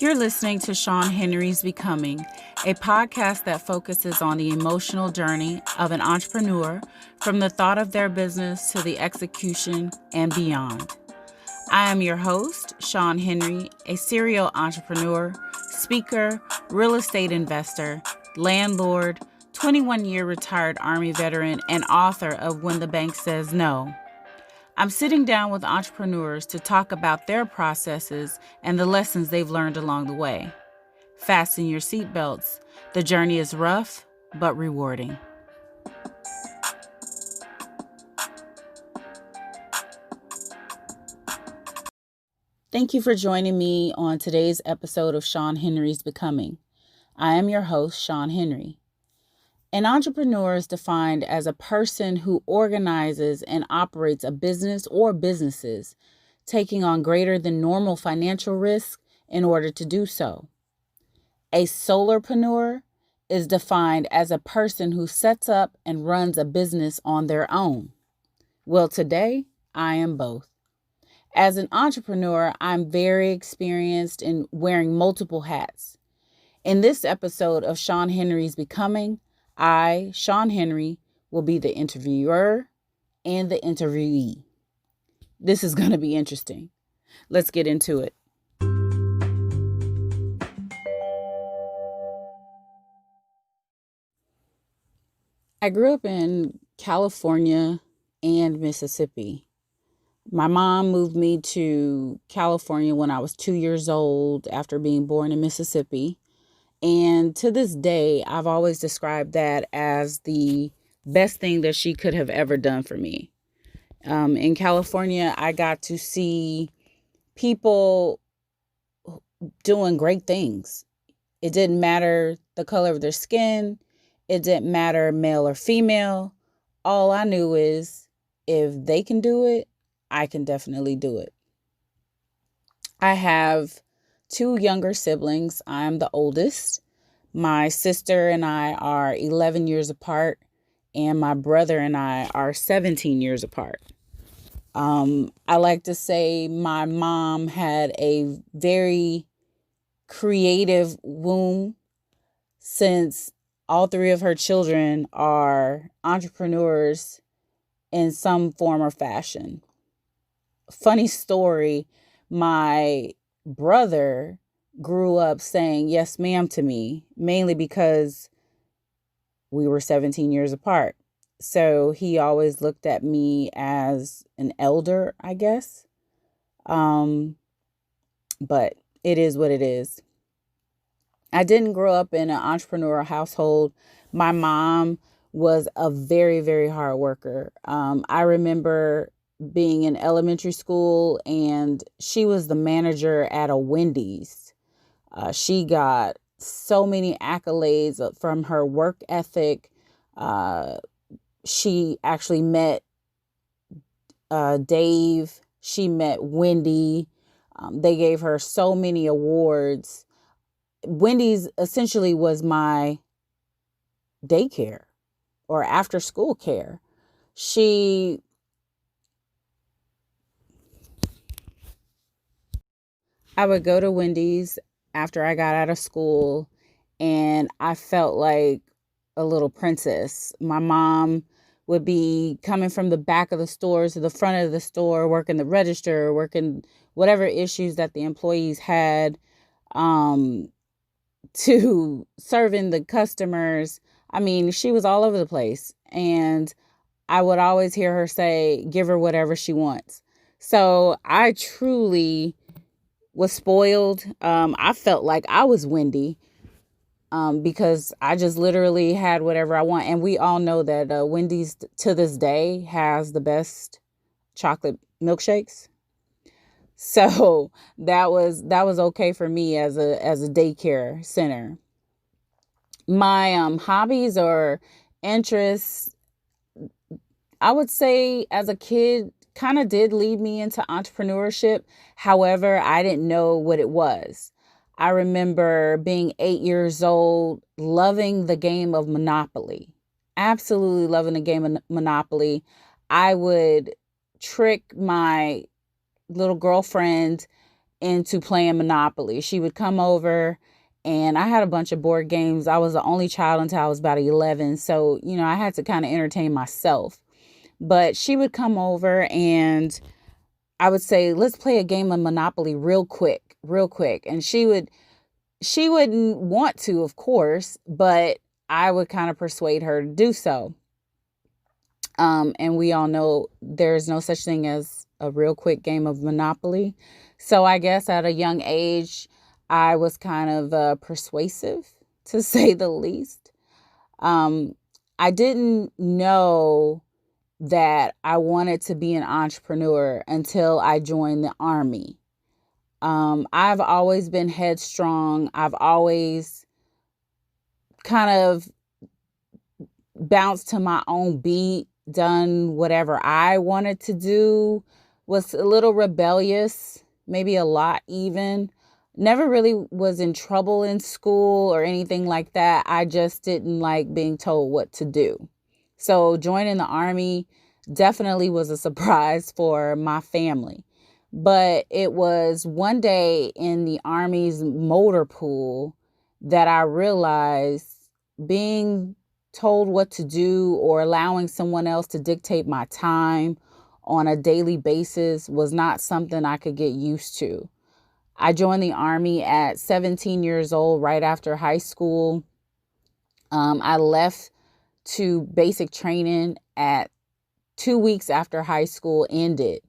You're listening to Shun Henry's Becoming, a podcast that focuses on the emotional journey of an entrepreneur from the thought of their business to the execution and beyond. I am your host, Shun Henry, a serial entrepreneur, speaker, real estate investor, landlord, 21-year retired Army veteran, and author of When the Bank Says No. I'm sitting down with entrepreneurs to talk about their processes and the lessons they've learned along the way. Fasten your seatbelts. The journey is rough, but rewarding. Thank you for joining me on today's episode of Shun Henry's Becoming. I am your host, Shun Henry. An entrepreneur is defined as a person who organizes and operates a business or businesses, taking on greater than normal financial risk in order to do so. A solopreneur is defined as a person who sets up and runs a business on their own. Well, today, I am both. As an entrepreneur, I'm very experienced in wearing multiple hats. In this episode of Shun Henry's Becoming, I, Shun Henry, will be the interviewer and the interviewee. This is going to be interesting. Let's get into it. I grew up in California and Mississippi. My mom moved me to California when I was 2 years old after being born in Mississippi. And to this day, I've always described that as the best thing that she could have ever done for me. In California, I got to see people doing great things. It didn't matter the color of their skin. It didn't matter male or female. All I knew is if they can do it, I can definitely do it. I have 2 younger siblings. I'm the oldest. My sister and I are 11 years apart, and my brother and I are 17 years apart. I like to say my mom had a very creative womb, since all 3 of her children are entrepreneurs in some form or fashion. Funny story, my brother grew up saying yes ma'am to me, mainly because we were 17 years apart. So he always looked at me as an elder, I guess. But it is what it is. I didn't grow up in an entrepreneurial household. My mom was a very, very hard worker. I remember being in elementary school, and she was the manager at a Wendy's. She got so many accolades from her work ethic. She actually met Dave. She met Wendy. They gave her so many awards. Wendy's essentially was my daycare or after school care. I would go to Wendy's after I got out of school, and I felt like a little princess. My mom would be coming from the back of the store to the front of the store, working the register, working whatever issues that the employees had, to serving the customers. I mean, she was all over the place. And I would always hear her say, give her whatever she wants. So I truly was spoiled. I felt like I was Wendy, because I just literally had whatever I want. And we all know that Wendy's to this day has the best chocolate milkshakes. So that was okay for me as a daycare center. My hobbies or interests, I would say as a kid, kind of did lead me into entrepreneurship. However, I didn't know what it was. I remember being 8 years old, loving the game of Monopoly. Absolutely loving the game of Monopoly. I would trick my little girlfriend into playing Monopoly. She would come over, and I had a bunch of board games. I was the only child until I was about 11. So, I had to kind of entertain myself. But she would come over, and I would say, let's play a game of Monopoly real quick, real quick. And she wouldn't want to, of course, but I would kind of persuade her to do so. And we all know there's no such thing as a real quick game of Monopoly. So I guess at a young age, I was kind of persuasive, to say the least. I didn't know that I wanted to be an entrepreneur until I joined the Army. I've always been headstrong. I've always kind of bounced to my own beat, done whatever I wanted to do, was a little rebellious, maybe a lot even. Never really was in trouble in school or anything like that. I just didn't like being told what to do. So joining the Army definitely was a surprise for my family. But it was one day in the Army's motor pool that I realized being told what to do or allowing someone else to dictate my time on a daily basis was not something I could get used to. I joined the Army at 17 years old, right after high school. I left to basic training at 2 weeks after high school ended.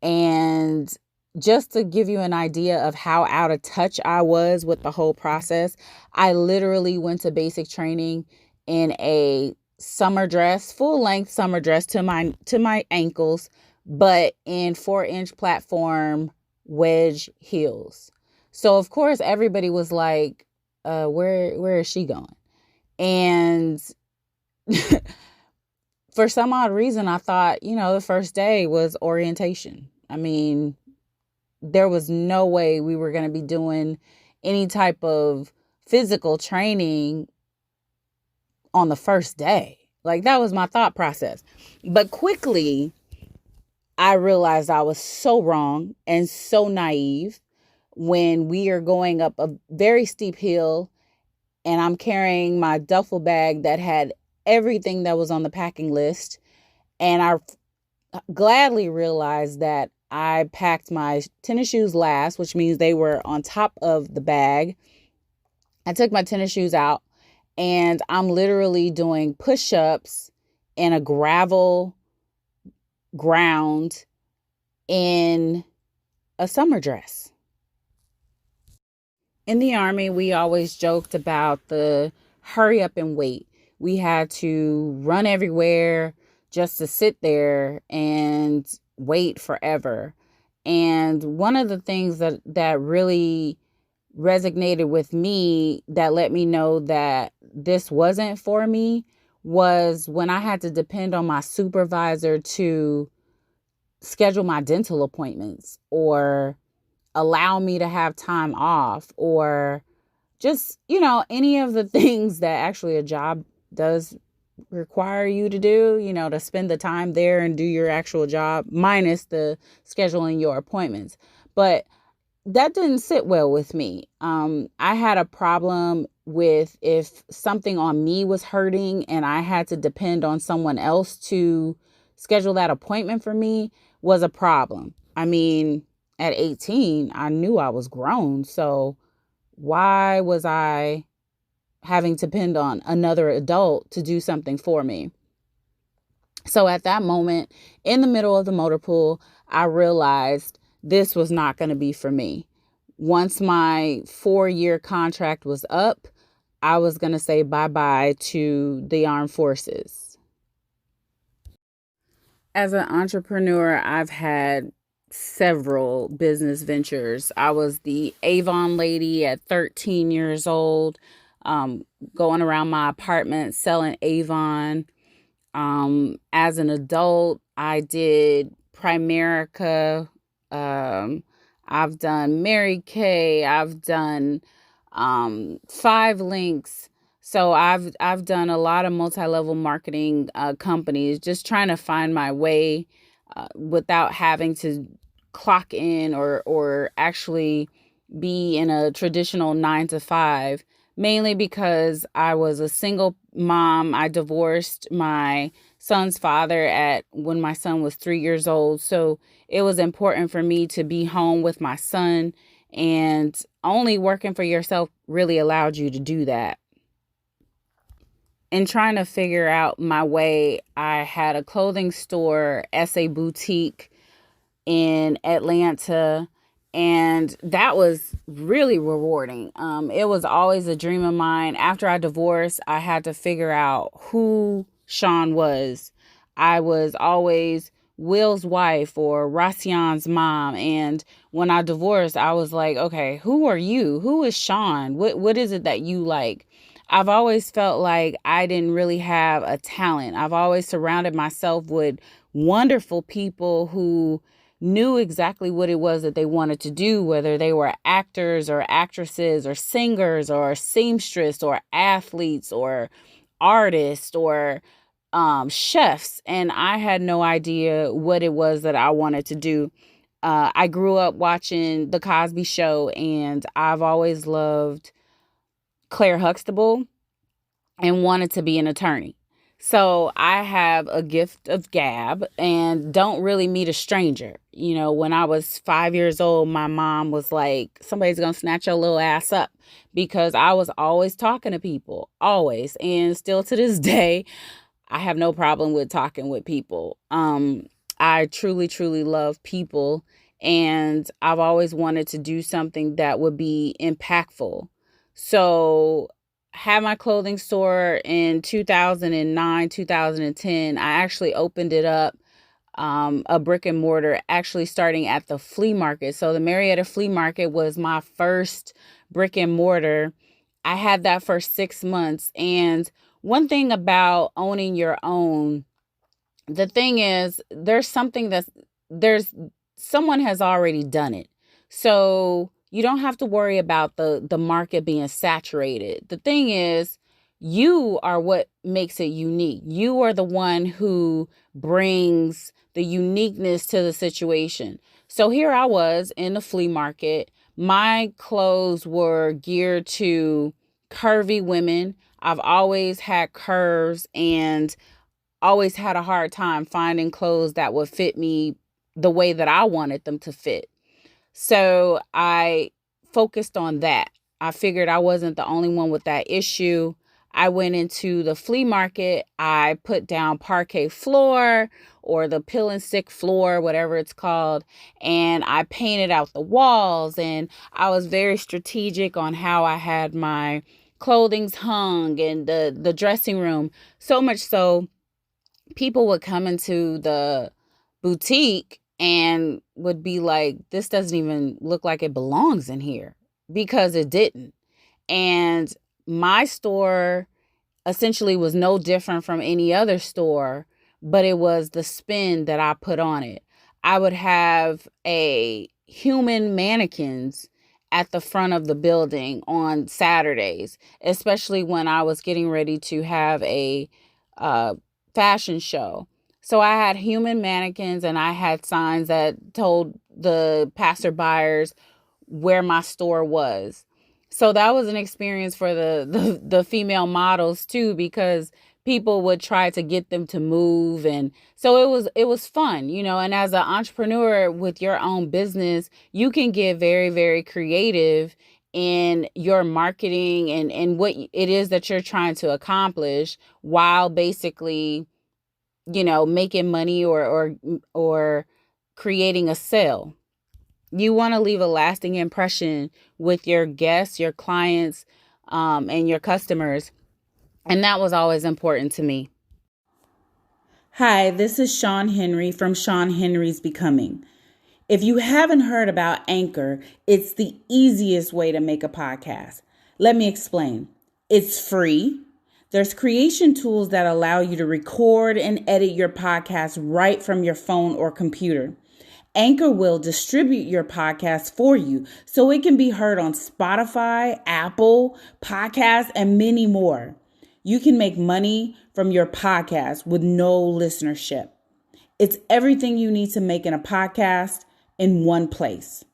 And just to give you an idea of how out of touch I was with the whole process, I literally went to basic training in a summer dress, full length summer dress to my ankles, but in 4-inch platform wedge heels. So of course everybody was like, where is she going? And for some odd reason, I thought, the first day was orientation. I mean, there was no way we were going to be doing any type of physical training on the first day. Like, that was my thought process. But quickly, I realized I was so wrong and so naive when we are going up a very steep hill and I'm carrying my duffel bag that had everything that was on the packing list. And I gladly realized that I packed my tennis shoes last, which means they were on top of the bag. I took my tennis shoes out and I'm literally doing push-ups in a gravel ground in a summer dress. In the Army, we always joked about the hurry up and wait. We had to run everywhere just to sit there and wait forever. And one of the things that really resonated with me, that let me know that this wasn't for me, was when I had to depend on my supervisor to schedule my dental appointments or allow me to have time off, or just, any of the things that actually a job does require you to do, to spend the time there and do your actual job, minus the scheduling your appointments. But that didn't sit well with me. I had a problem with if something on me was hurting and I had to depend on someone else to schedule that appointment for me, was a problem. I mean, at 18, I knew I was grown. So why was I having to depend on another adult to do something for me? So at that moment, in the middle of the motor pool, I realized this was not going to be for me. Once my 4-year contract was up, I was going to say bye-bye to the armed forces. As an entrepreneur, I've had several business ventures. I was the Avon lady at 13 years old, going around my apartment selling Avon. As an adult, I did Primerica. I've done Mary Kay. I've done 5 Links. So I've done a lot of multi-level marketing companies, just trying to find my way without having to clock in or actually be in a traditional 9 to 5, mainly because I was a single mom. I divorced my son's father at when my son was 3 years old. So it was important for me to be home with my son, and only working for yourself really allowed you to do that. In trying to figure out my way, I had a clothing store, SA Boutique, in Atlanta, and that was really rewarding. It was always a dream of mine. After I divorced, I had to figure out who Shun was. I was always Will's wife or Racian's mom, and when I divorced, I was like, okay, who are you? Who is Shun? What is it that you like? I've always felt like I didn't really have a talent. I've always surrounded myself with wonderful people who knew exactly what it was that they wanted to do, whether they were actors or actresses or singers or seamstress or athletes or artists or chefs. And I had no idea what it was that I wanted to do. I grew up watching The Cosby Show, and I've always loved Claire Huxtable and wanted to be an attorney. So I have a gift of gab and don't really meet a stranger. You know, when I was 5 years old, my mom was like, somebody's going to snatch your little ass up, because I was always talking to people, always. And still to this day, I have no problem with talking with people. I truly, truly love people, and I've always wanted to do something that would be impactful. So had my clothing store in 2009, 2010. I actually opened it up, a brick and mortar, actually starting at the flea market. So the Marietta Flea Market was my first brick and mortar. I had that for 6 months. And one thing about owning your own, the thing is, there's someone has already done it. So you don't have to worry about the market being saturated. The thing is, you are what makes it unique. You are the one who brings the uniqueness to the situation. So here I was in the flea market. My clothes were geared to curvy women. I've always had curves and always had a hard time finding clothes that would fit me the way that I wanted them to fit. So I focused on that. I figured I wasn't the only one with that issue. I went into the flea market. I put down parquet floor or the pill and stick floor, whatever it's called, and I painted out the walls, and I was very strategic on how I had my clothings hung and the dressing room. So much so, people would come into the boutique and would be like, this doesn't even look like it belongs in here, because it didn't. And my store essentially was no different from any other store, but it was the spin that I put on it. I would have a human mannequins at the front of the building on Saturdays, especially when I was getting ready to have a fashion show. So I had human mannequins, and I had signs that told the passerbyers where my store was. So that was an experience for the female models too, because people would try to get them to move. And so it was fun, you know. And as an entrepreneur with your own business, you can get very, very creative in your marketing and what it is that you're trying to accomplish, while basically, you know, making money or creating a sale. You want to leave a lasting impression with your guests, your clients, and your customers. And that was always important to me. Hi, this is Shun Henry from ShunHenry'sBecoming. If you haven't heard about Anchor, it's the easiest way to make a podcast. Let me explain. It's free. There's creation tools that allow you to record and edit your podcast right from your phone or computer. Anchor will distribute your podcast for you so it can be heard on Spotify, Apple, Podcasts, and many more. You can make money from your podcast with no listenership. It's everything you need to make in a podcast in one place.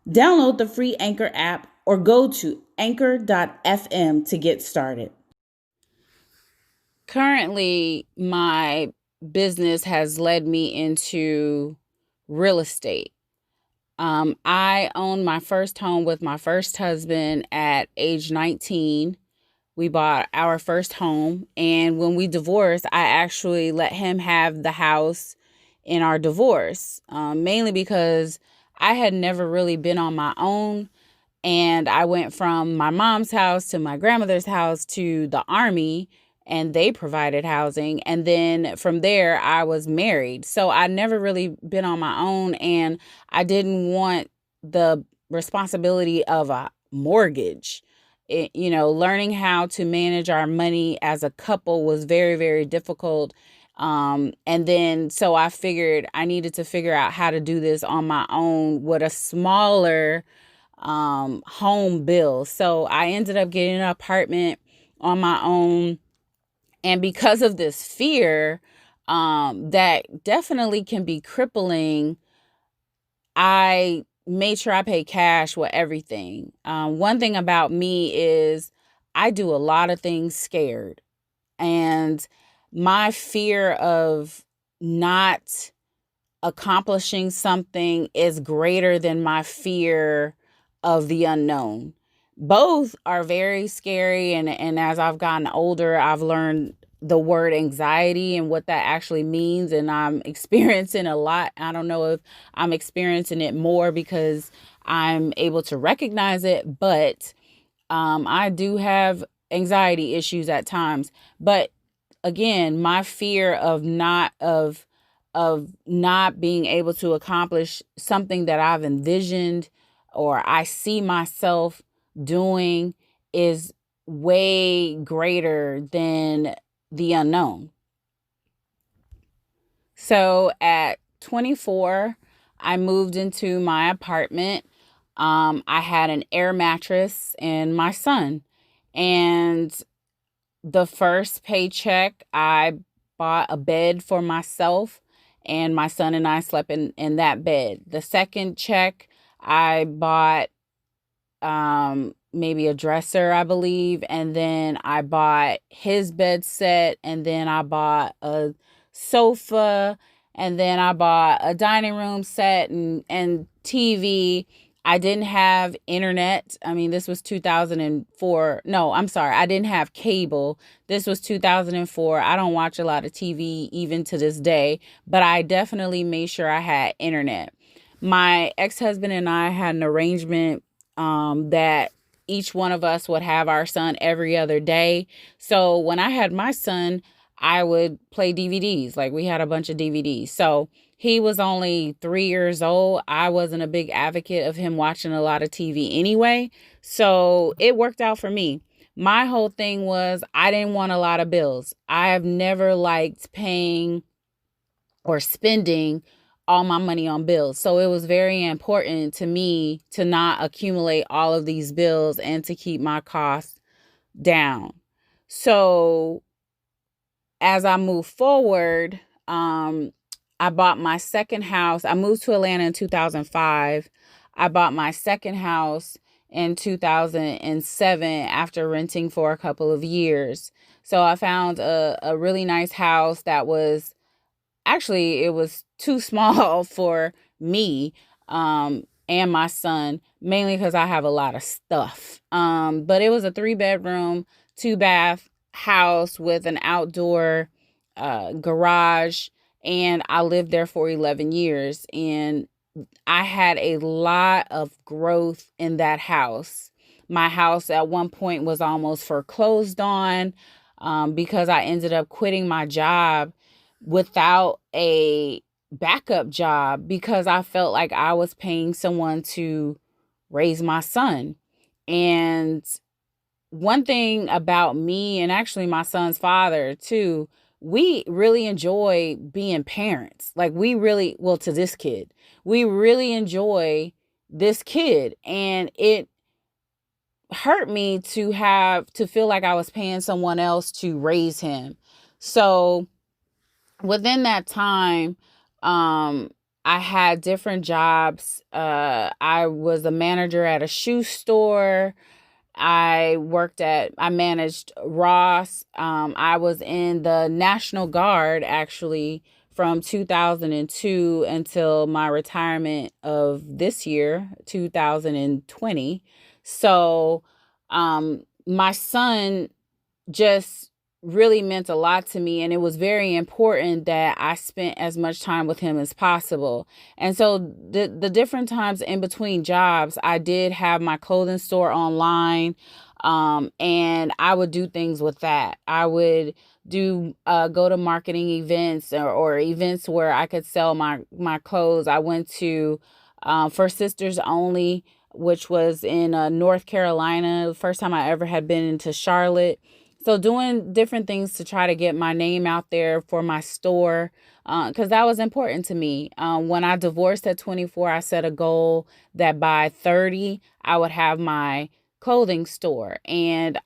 Download the free Anchor app or go to anchor.fm to get started. Currently, my business has led me into real estate. I owned my first home with my first husband at age 19. We bought our first home, and when we divorced, I actually let him have the house in our divorce, mainly because I had never really been on my own, and I went from my mom's house to my grandmother's house to the army, and they provided housing, and then from there, I was married, so I never really been on my own, and I didn't want the responsibility of a mortgage. Learning how to manage our money as a couple was very, very difficult. And then, so I figured I needed to figure out how to do this on my own with a smaller home bill. So I ended up getting an apartment on my own. And because of this fear, that definitely can be crippling, I made sure I pay cash with everything. One thing about me is I do a lot of things scared. And my fear of not accomplishing something is greater than my fear of the unknown. Both are very scary. And as I've gotten older, I've learned the word anxiety and what that actually means. And I'm experiencing a lot. I don't know if I'm experiencing it more because I'm able to recognize it, but I do have anxiety issues at times. But again, my fear of not being able to accomplish something that I've envisioned or I see myself doing is way greater than the unknown. So at 24, I moved into my apartment. I had an air mattress and my son. And the first paycheck, I bought a bed for myself, and my son and I slept in that bed. The second check, I bought maybe a dresser, I believe, and then I bought his bed set, and then I bought a sofa, and then I bought a dining room set and TV. I didn't have internet. I mean, this was 2004. No, I'm sorry. I didn't have cable. This was 2004. I don't watch a lot of TV even to this day, but I definitely made sure I had internet. My ex-husband and I had an arrangement that each one of us would have our son every other day. So when I had my son, I would play DVDs. Like we had a bunch of DVDs. So he was only 3 years old. I wasn't a big advocate of him watching a lot of TV anyway. So it worked out for me. My whole thing was I didn't want a lot of bills. I have never liked paying or spending all my money on bills. So it was very important to me to not accumulate all of these bills and to keep my costs down. So as I move forward, I bought my second house. I moved to Atlanta in 2005. I bought my second house in 2007 after renting for a couple of years. So I found a really nice house that was actually, it was too small for me and my son, mainly because I have a lot of stuff. But it was a 3-bedroom, 2-bath house with an outdoor garage, and I lived there for 11 years. And I had a lot of growth in that house. My house at one point was almost foreclosed on because I ended up quitting my job without a backup job because I felt like I was paying someone to raise my son. And one thing about me and actually my son's father too, we really enjoy being parents. Like we really, well, to this kid, we really enjoy this kid. And it hurt me to feel like I was paying someone else to raise him. So within that time, I had different jobs. I was a manager at a shoe store. I managed Ross. I was in the National Guard actually from 2002 until my retirement of this year, 2020. So, my son just really meant a lot to me, and it was very important that I spent as much time with him as possible. And so the different times in between jobs, I did have my clothing store online, and I would do things with that. I would do go to marketing events, or events where I could sell my clothes. I went to for Sisters Only, which was in North Carolina, the first time I ever had been into Charlotte. So doing different things to try to get my name out there for my store, because that was important to me. When I divorced at 24, I set a goal that by 30, I would have my clothing store. And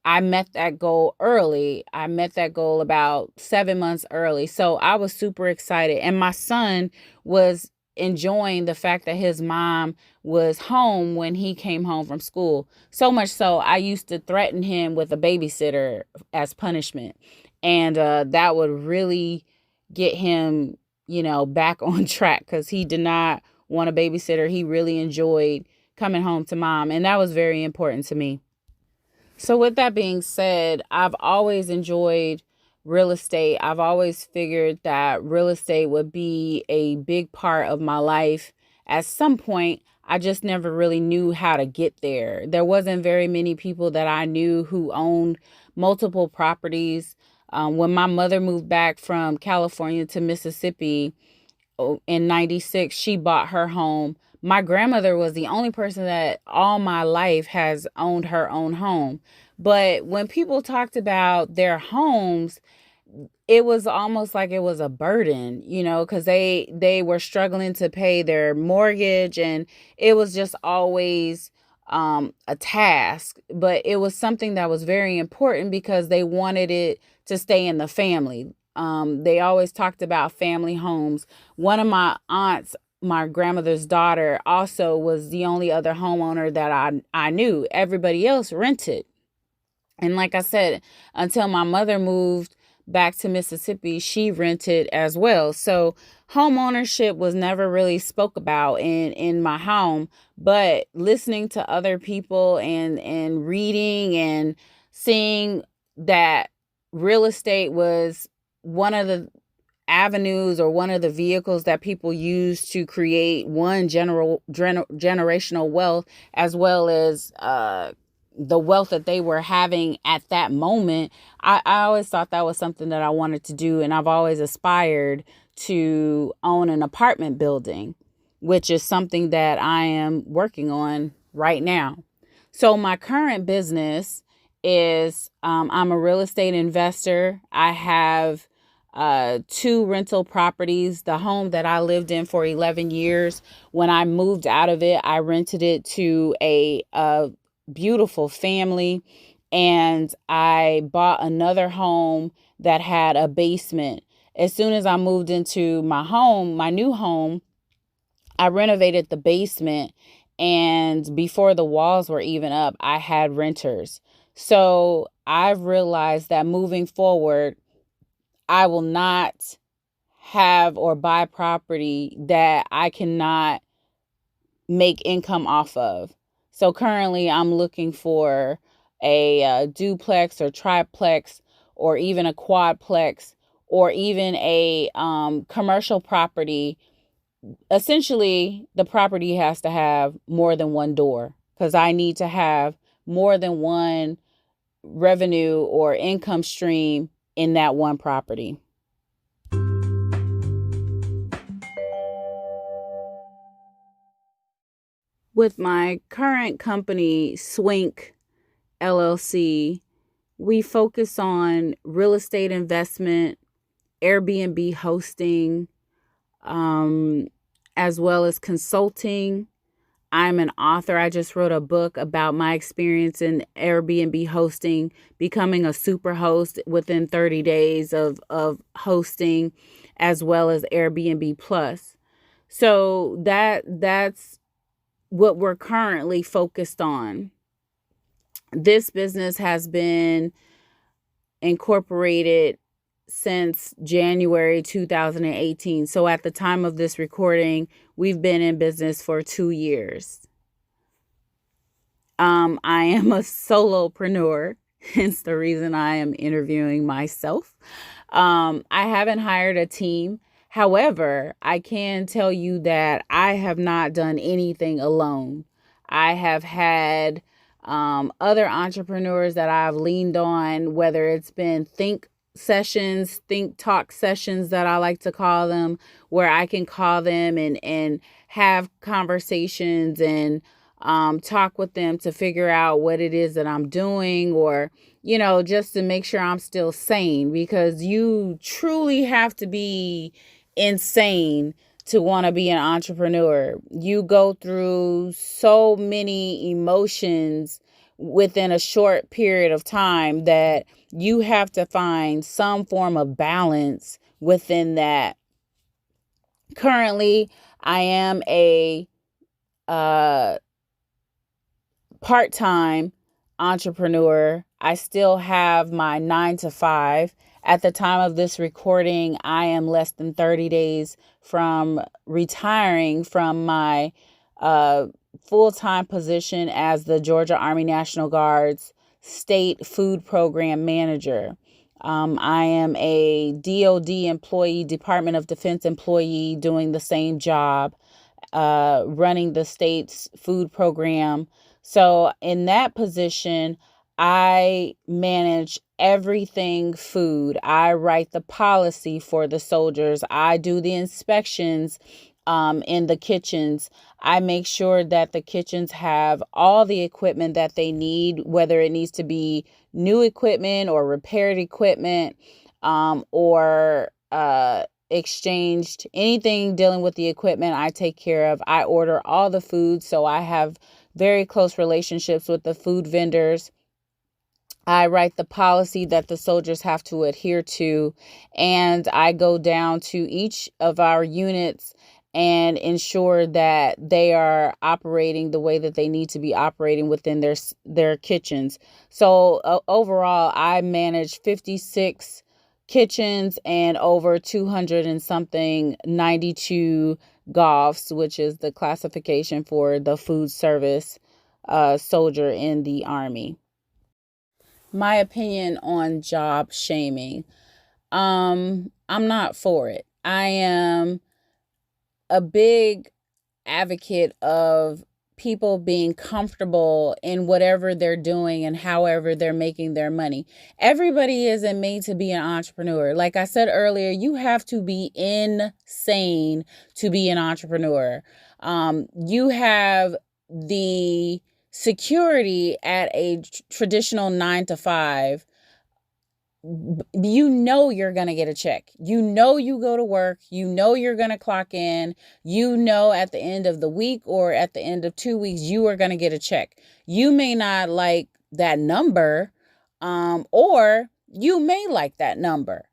I met that goal early. I met that goal about 7 months early. So I was super excited. And my son was enjoying the fact that his mom was home when he came home from school. So much so, I used to threaten him with a babysitter as punishment. And that would really get him, back on track, because he did not want a babysitter. He really enjoyed coming home to mom. And that was very important to me. So with that being said, I've always enjoyed real estate. I've always figured that real estate would be a big part of my life at some point. I just never really knew how to get there. There wasn't very many people that I knew who owned multiple properties. When my mother moved back from California to Mississippi, in 96, she bought her home. My grandmother was the only person that all my life has owned her own home. But when people talked about their homes, it was almost like it was a burden, because they were struggling to pay their mortgage, and it was just always a task. But it was something that was very important because they wanted it to stay in the family. They always talked about family homes. One of my aunts, my grandmother's daughter, also was the only other homeowner that I knew. Everybody else rented. And like I said, until my mother moved back to Mississippi, she rented as well. So home ownership was never really spoke about in my home. But listening to other people and reading and seeing that real estate was one of the avenues or one of the vehicles that people use to create generational wealth, as well as the wealth that they were having at that moment. I always thought that was something that I wanted to do, and I've always aspired to own an apartment building, which is something that I am working on right now. So my current business is I'm a real estate investor. I have 2 rental properties. The home that I lived in for 11 years, when I moved out of it, I rented it to a beautiful family, and I bought another home that had a basement. As soon as I moved into my new home, I renovated the basement, and before the walls were even up, I had renters. So I've realized that moving forward, I will not have or buy property that I cannot make income off of. So currently I'm looking for a duplex or triplex, or even a quadplex, or even a commercial property. Essentially, the property has to have more than one door, because I need to have more than one revenue or income stream in that one property. With my current company, Swink LLC, we focus on real estate investment, Airbnb hosting, as well as consulting. I'm an author. I just wrote a book about my experience in Airbnb hosting, becoming a super host within 30 days of hosting, as well as Airbnb Plus. So that's what we're currently focused on. This business has been incorporated since January 2018. So at the time of this recording, we've been in business for 2 years. I am a solopreneur, hence the reason I am interviewing myself. I haven't hired a team. However, I can tell you that I have not done anything alone. I have had other entrepreneurs that I've leaned on, whether it's been think talk sessions that I like to call them, where I can call them and have conversations and talk with them to figure out what it is that I'm doing, or, just to make sure I'm still sane, because you truly have to be insane to want to be an entrepreneur. You go through so many emotions within a short period of time that you have to find some form of balance within that. Currently, I am a part-time entrepreneur. I still have my 9 to 5. At the time of this recording, I am less than 30 days from retiring from my full-time position as the Georgia Army National Guard's State Food Program Manager. I am a DoD employee, Department of Defense employee, doing the same job, running the state's food program. So in that position, I manage everything food. I write the policy for the soldiers. I do the inspections in the kitchens. I make sure that the kitchens have all the equipment that they need, whether it needs to be new equipment or repaired equipment, or exchanged. Anything dealing with the equipment, I take care of. I order all the food, so I have very close relationships with the food vendors. I write the policy that the soldiers have to adhere to, and I go down to each of our units and ensure that they are operating the way that they need to be operating within their kitchens. So overall, I manage 56 kitchens and over 200 and something 92 GOFs, which is the classification for the food service soldier in the Army. My opinion on job shaming. I'm not for it. I am a big advocate of people being comfortable in whatever they're doing and however they're making their money. Everybody isn't made to be an entrepreneur. Like I said earlier, you have to be insane to be an entrepreneur. You have the security at a traditional 9 to 5. You're going to get a check. You go to work. You're going to clock in. At the end of the week or at the end of 2 weeks, you are going to get a check. You may not like that number, or you may like that number.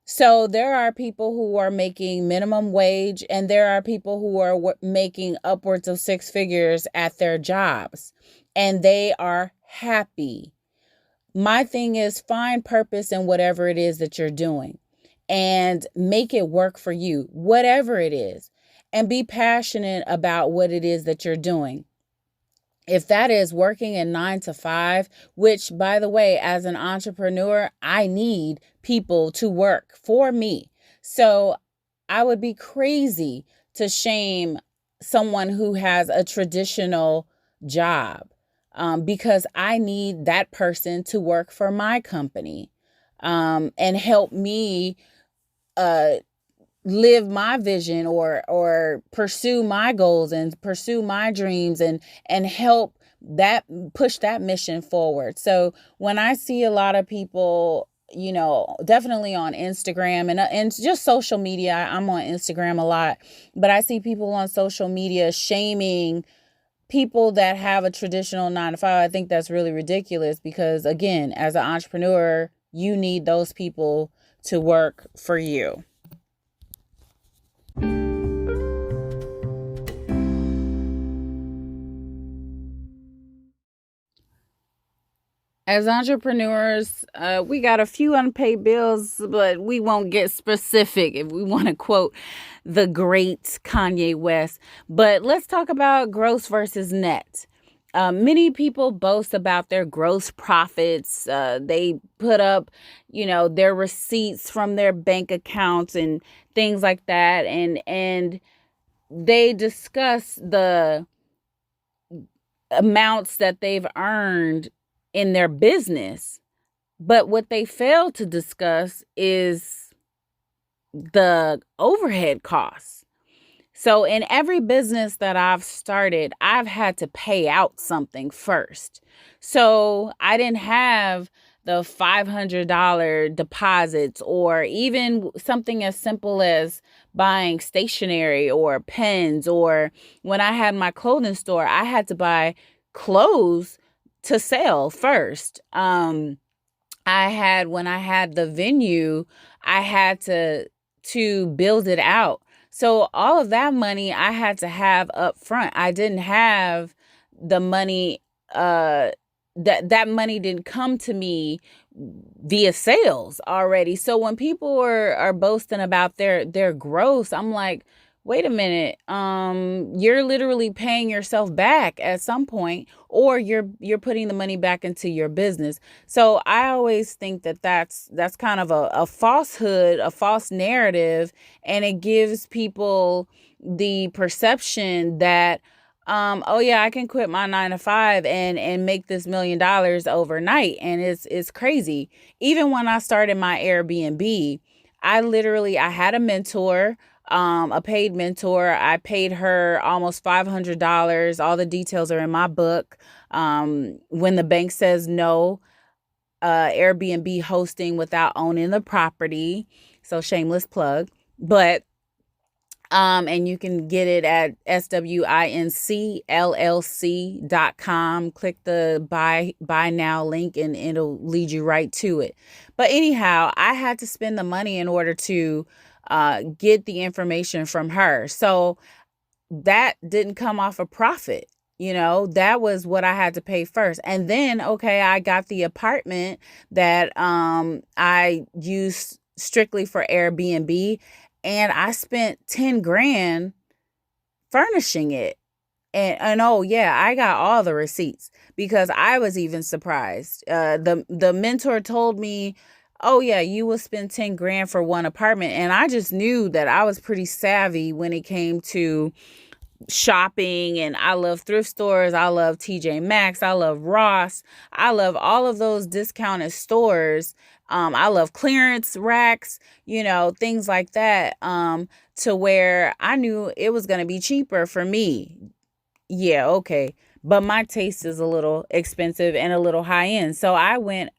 So there are people who are making minimum wage, and there are people who are making upwards of 6 figures at their jobs, and they are happy. My thing is, find purpose in whatever it is that you're doing and make it work for you, whatever it is, and be passionate about what it is that you're doing. If that is working in 9 to 5, which, by the way, as an entrepreneur, I need people to work for me. So I would be crazy to shame someone who has a traditional job, because I need that person to work for my company, and help me live my vision, or pursue my goals and pursue my dreams, and help that push that mission forward. So when I see a lot of people, definitely on Instagram and just social media, I'm on Instagram a lot, but I see people on social media shaming people that have a traditional 9 to 5. I think that's really ridiculous, because again, as an entrepreneur, you need those people to work for you. As entrepreneurs, we got a few unpaid bills, but we won't get specific if we want to quote the great Kanye West. But let's talk about gross versus net. Many people boast about their gross profits. They put up, their receipts from their bank accounts and things like that, and they discuss the amounts that they've earned in their business. But what they fail to discuss is the overhead costs. So in every business that I've started, I've had to pay out something first. So I didn't have the $500 deposits, or even something as simple as buying stationery or pens. Or when I had my clothing store, I had to buy clothes to sell first. When I had the venue, I had to build it out. So all of that money I had to have up front. I didn't have the money, that money didn't come to me via sales already. So when people are boasting about their gross, I'm like, wait a minute. You're literally paying yourself back at some point, or you're putting the money back into your business. So I always think that that's kind of a falsehood, a false narrative, and it gives people the perception that oh yeah, I can quit my 9 to 5 and make this $1 million overnight. And it's crazy. Even when I started my Airbnb, I had a mentor, a paid mentor. I paid her almost $500. All the details are in my book. When the bank says no, Airbnb hosting without owning the property. So shameless plug. But and you can get it at SWINCLLC.com. Click the buy now link and it'll lead you right to it. But anyhow, I had to spend the money in order to get the information from her. So that didn't come off a profit. That was what I had to pay first. And then, okay, I got the apartment that I used strictly for Airbnb, and I spent 10 grand furnishing it. And oh yeah, I got all the receipts, because I was even surprised. The mentor told me, oh yeah, you will spend 10 grand for one apartment. And I just knew that I was pretty savvy when it came to shopping, and I love thrift stores. I love TJ Maxx. I love Ross. I love all of those discounted stores. I love clearance racks, things like that, to where I knew it was going to be cheaper for me. Yeah, okay. But my taste is a little expensive and a little high end. So I went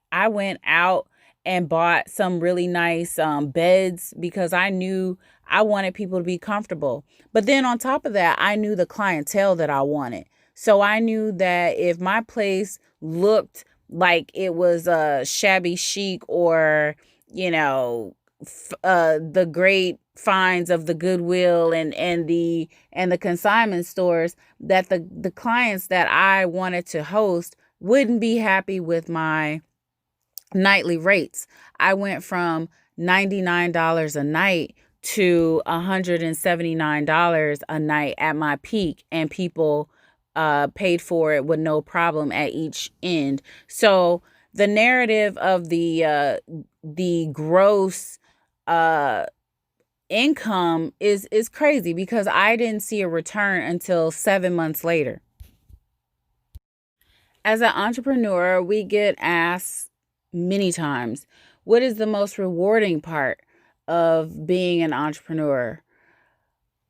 out and bought some really nice beds, because I knew I wanted people to be comfortable. But then on top of that, I knew the clientele that I wanted. So I knew that if my place looked like it was shabby chic, or, the great finds of the Goodwill and the consignment stores, that the clients that I wanted to host wouldn't be happy with my nightly rates. I went from $99 a night to $179 a night at my peak, and people paid for it with no problem at each end. So the narrative of the gross income is crazy, because I didn't see a return until 7 months later. As an entrepreneur, we get asked many times, what is the most rewarding part of being an entrepreneur?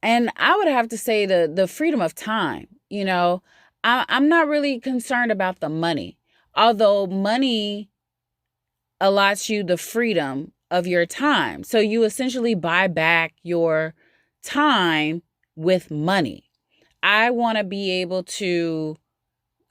And I would have to say the freedom of time. I'm not really concerned about the money, although money allots you the freedom of your time. So you essentially buy back your time with money. I want to be able to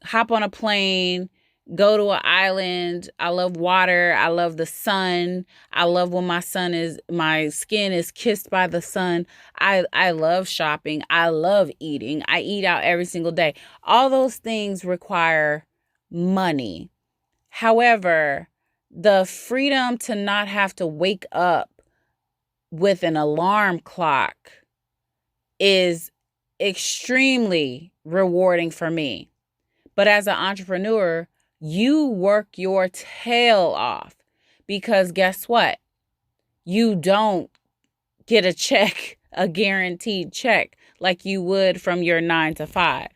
hop on a plane, go to an island. I love water. I love the sun. I love when my skin is kissed by the sun. I love shopping. I love eating. I eat out every single day. All those things require money. However, the freedom to not have to wake up with an alarm clock is extremely rewarding for me. But as an entrepreneur, you work your tail off because guess what? You don't get a check, a guaranteed check like you would from your 9 to 5.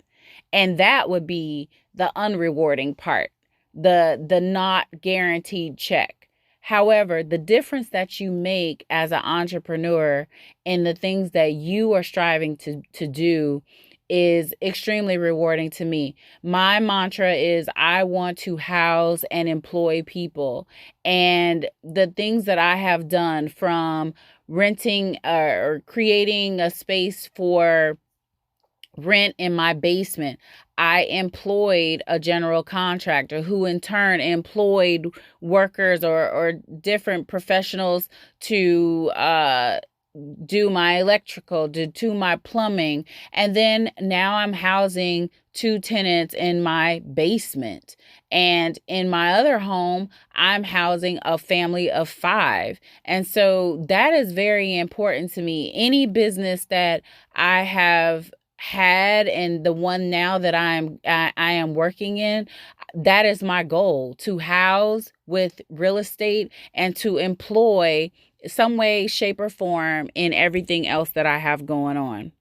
And that would be the unrewarding part, the not guaranteed check. However, the difference that you make as an entrepreneur in the things that you are striving to do is extremely rewarding to me. My mantra is I want to house and employ people. And the things that I have done, from renting or creating a space for rent in my basement, I employed a general contractor who in turn employed workers or different professionals to do my electrical, to do my plumbing. And then now I'm housing 2 tenants in my basement. And in my other home, I'm housing a family of 5. And so that is very important to me. Any business that I have had and the one now that I am working in, that is my goal, to house with real estate and to employ some way, shape, or form in everything else that I have going on.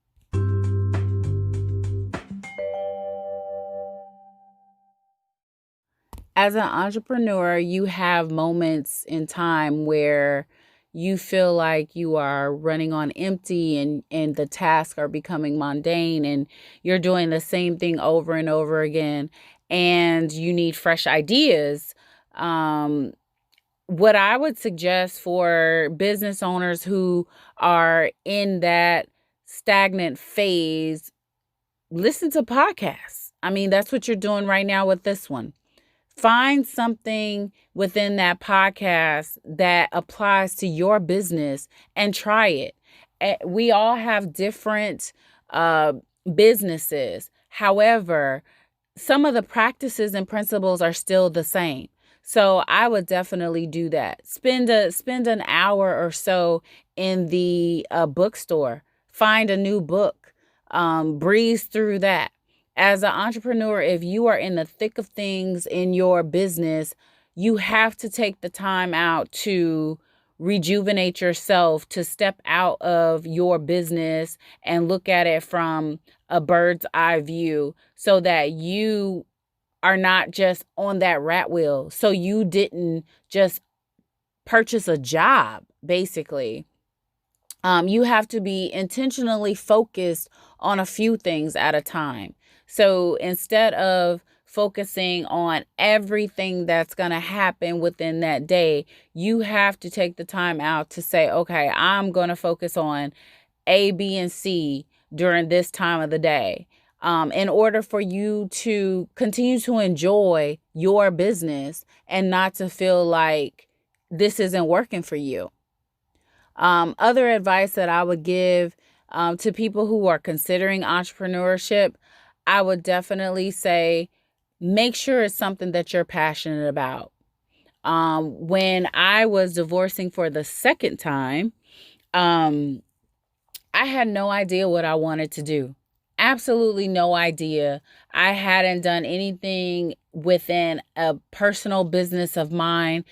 As an entrepreneur, you have moments in time where you feel like you are running on empty and the tasks are becoming mundane and you're doing the same thing over and over again and you need fresh ideas. What I would suggest for business owners who are in that stagnant phase, listen to podcasts. I mean, that's what you're doing right now with this one. Find something within that podcast that applies to your business and try it. We all have different businesses. However, some of the practices and principles are still the same. So I would definitely do that. Spend an hour or so in the bookstore. Find a new book. Breeze through that. As an entrepreneur, if you are in the thick of things in your business, you have to take the time out to rejuvenate yourself, to step out of your business and look at it from a bird's eye view so that you are not just on that rat wheel. So you didn't just purchase a job, basically. You have to be intentionally focused on a few things at a time. So instead of focusing on everything that's going to happen within that day, you have to take the time out to say, okay, I'm going to focus on A, B, and C during this time of the day. In order for you to continue to enjoy your business and not to feel like this isn't working for you. Other advice that I would give to people who are considering entrepreneurship, I would definitely say, make sure it's something that you're passionate about. When I was divorcing for the second time, I had no idea what I wanted to do. Absolutely no idea. I hadn't done anything within a personal business of mine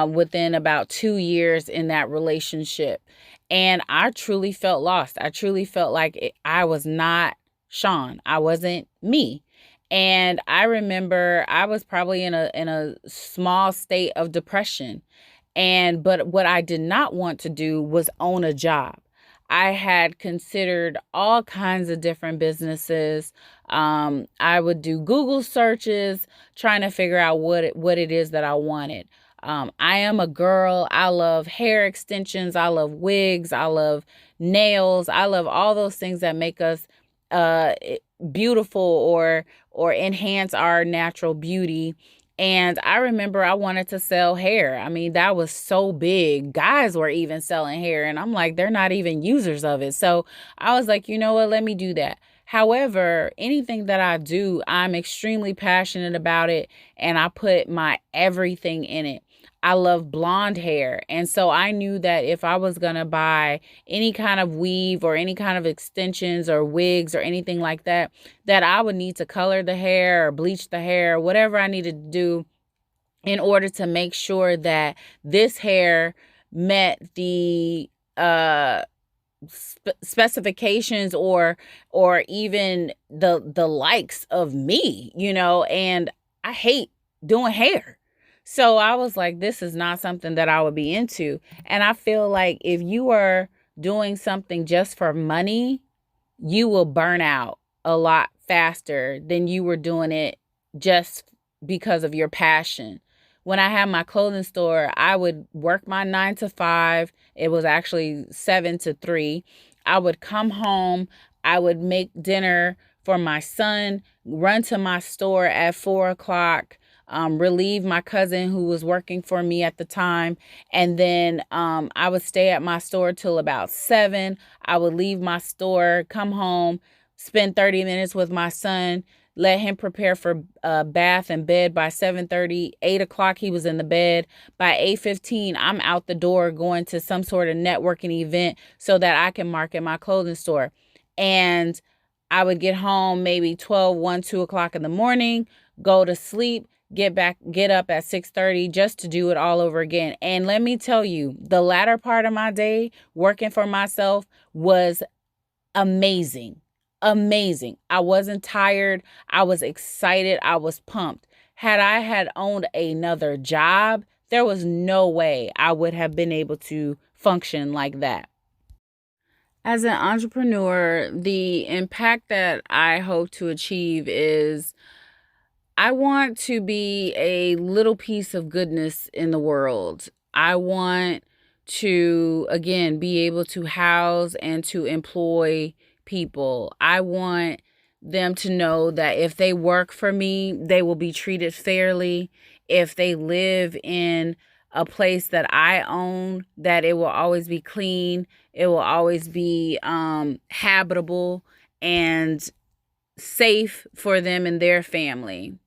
within about 2 years in that relationship. And I truly felt lost. I truly felt like I was not Shun. I wasn't me. And I remember I was probably in a small state of depression. But what I did not want to do was own a job. I had considered all kinds of different businesses. I would do Google searches trying to figure out what it is that I wanted. I am a girl. I love hair extensions. I love wigs. I love nails. I love all those things that make us beautiful or enhance our natural beauty. And I remember I wanted to sell hair. I mean, that was so big. Guys were even selling hair. And I'm like, they're not even users of it. So I was like, you know what? Let me do that. However, anything that I do, I'm extremely passionate about it, and I put my everything in it. I love blonde hair. And so I knew that if I was going to buy any kind of weave or any kind of extensions or wigs or anything like that, that I would need to color the hair or bleach the hair, whatever I needed to do in order to make sure that this hair met the specifications or even the likes of me, and I hate doing hair. So I was like, this is not something that I would be into. And I feel like if you are doing something just for money, you will burn out a lot faster than you were doing it just because of your passion. When I had my clothing store, I would work my 9 to 5. It was actually 7 to 3. I would come home. I would make dinner for my son, run to my store at 4 o'clock, relieve my cousin who was working for me at the time. And then I would stay at my store till about 7. I would leave my store, come home, spend 30 minutes with my son, let him prepare for bath and bed. By 7:30, 8 o'clock, he was in the bed. By 8:15, I'm out the door going to some sort of networking event so that I can market my clothing store. And I would get home maybe 12, 1, 2 o'clock in the morning, go to sleep, get up at 6:30 just to do it all over again. And let me tell you, the latter part of my day working for myself was amazing. Amazing. I wasn't tired. I was excited. I was pumped. Had I had owned another job, there was no way I would have been able to function like that. As an entrepreneur, the impact that I hope to achieve is I want to be a little piece of goodness in the world. I want to, again, be able to house and to employ people. I want them to know that if they work for me, they will be treated fairly. If they live in a place that I own, that it will always be clean. It will always be habitable and safe for them and their family.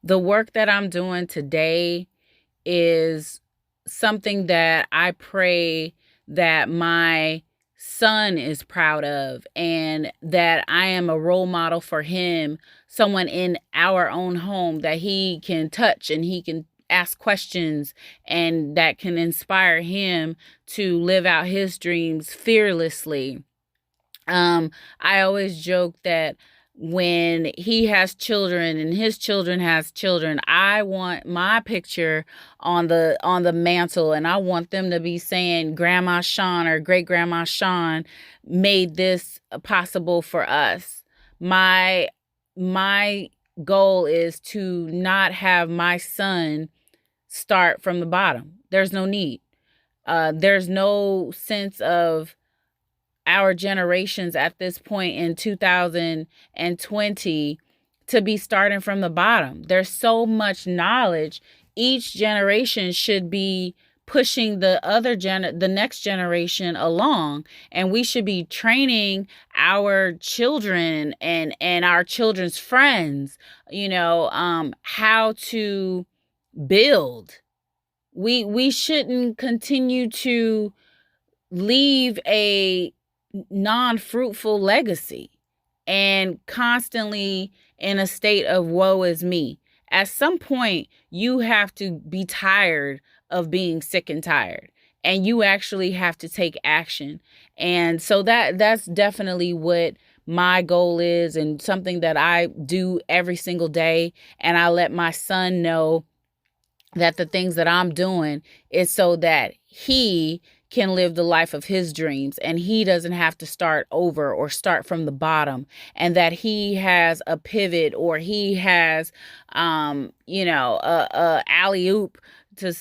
The work that I'm doing today is something that I pray that my son is proud of, and that I am a role model for him, someone in our own home that he can touch and he can ask questions, and that can inspire him to live out his dreams fearlessly. I always joke that when he has children and his children has children, I want my picture on the mantle, and I want them to be saying Grandma Shun or Great Grandma Shun made this possible for us. My goal is to not have my son start from the bottom. There's no need. There's no sense of our generations at this point in 2020 to be starting from the bottom. There's so much knowledge. Each generation should be pushing the next generation along, and we should be training our children and our children's friends, how to build. We shouldn't continue to leave a non-fruitful legacy and constantly in a state of woe is me. At some point, you have to be tired of being sick and tired, and you actually have to take action. And so that's definitely what my goal is, and something that I do every single day. And I let my son know that the things that I'm doing is so that he can live the life of his dreams, and he doesn't have to start over or start from the bottom, and that he has a pivot, or he has a alley oop to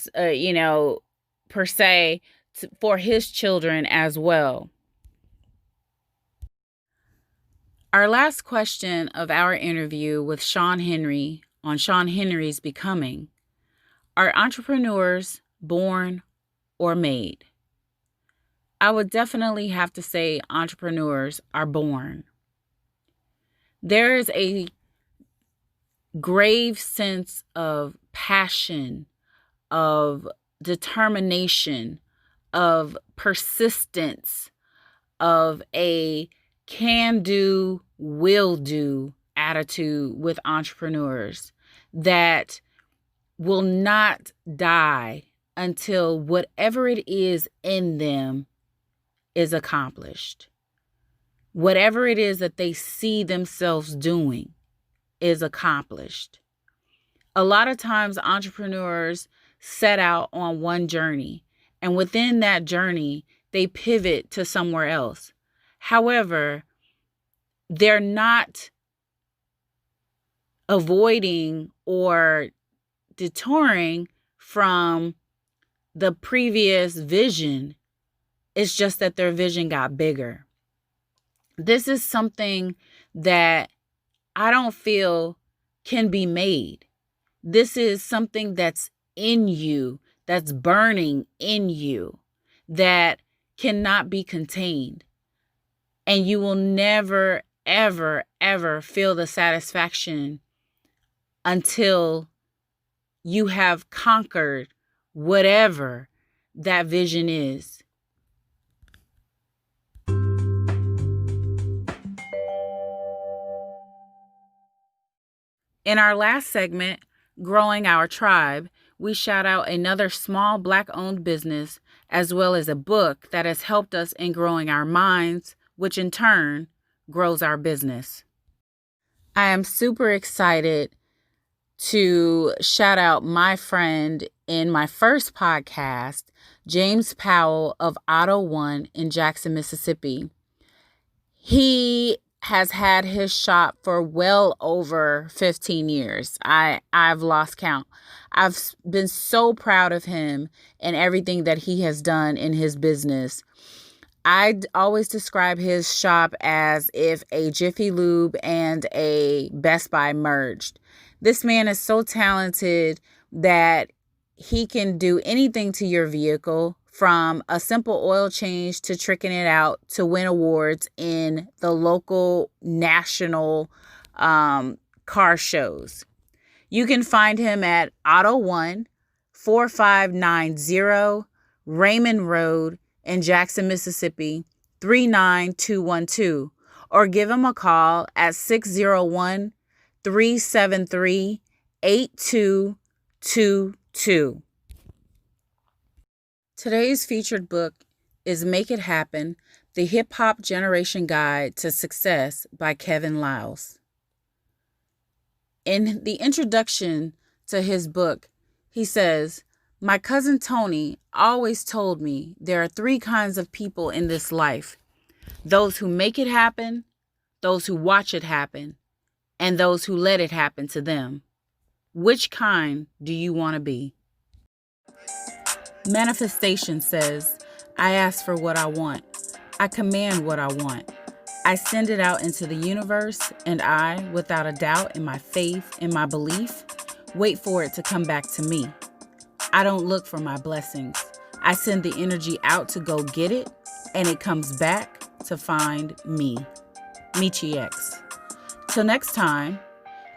per se for his children as well. Our last question of our interview with Shun Henry on Shun Henry's Becoming: are entrepreneurs born or made? I would definitely have to say entrepreneurs are born. There is a grave sense of passion, of determination, of persistence, of a can do, will do attitude with entrepreneurs that will not die until whatever it is in them is accomplished. Whatever it is that they see themselves doing is accomplished. A lot of times entrepreneurs set out on one journey, and within that journey, they pivot to somewhere else. However, they're not avoiding or detouring from the previous vision. It's just that their vision got bigger. This is something that I don't feel can be made. This is something that's in you, that's burning in you, that cannot be contained. And you will never, ever, ever feel the satisfaction until you have conquered whatever that vision is. In our last segment, Growing Our Tribe, we shout out another small Black-owned business as well as a book that has helped us in growing our minds, which in turn grows our business. I am super excited to shout out my friend in my first podcast, James Powell of Auto One in Jackson, Mississippi. He has had his shop for well over 15 years. I've lost count. I've been so proud of him and everything that he has done in his business. I always describe his shop as if a Jiffy Lube and a Best Buy merged. This man is so talented that he can do anything to your vehicle, from a simple oil change to tricking it out to win awards in the local national car shows. You can find him at Auto One, 4590 Raymond Road in Jackson, Mississippi, 39212, or give him a call at 601-373-8222. Today's featured book is Make It Happen, The Hip Hop Generation Guide to Success by Kevin Liles. In the introduction to his book, he says, "My cousin Tony always told me there are 3 kinds of people in this life: those who make it happen, those who watch it happen, and those who let it happen to them. Which kind do you want to be?" Manifestation says, "I ask for what I want. I command what I want. I send it out into the universe, and I, without a doubt in my faith, in my belief, wait for it to come back to me. I don't look for my blessings. I send the energy out to go get it, and it comes back to find me." Michi X. Till next time,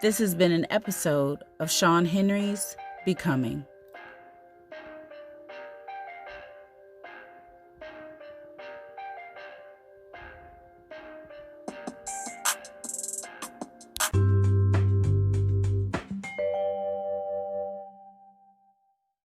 this has been an episode of Shun Henry's Becoming.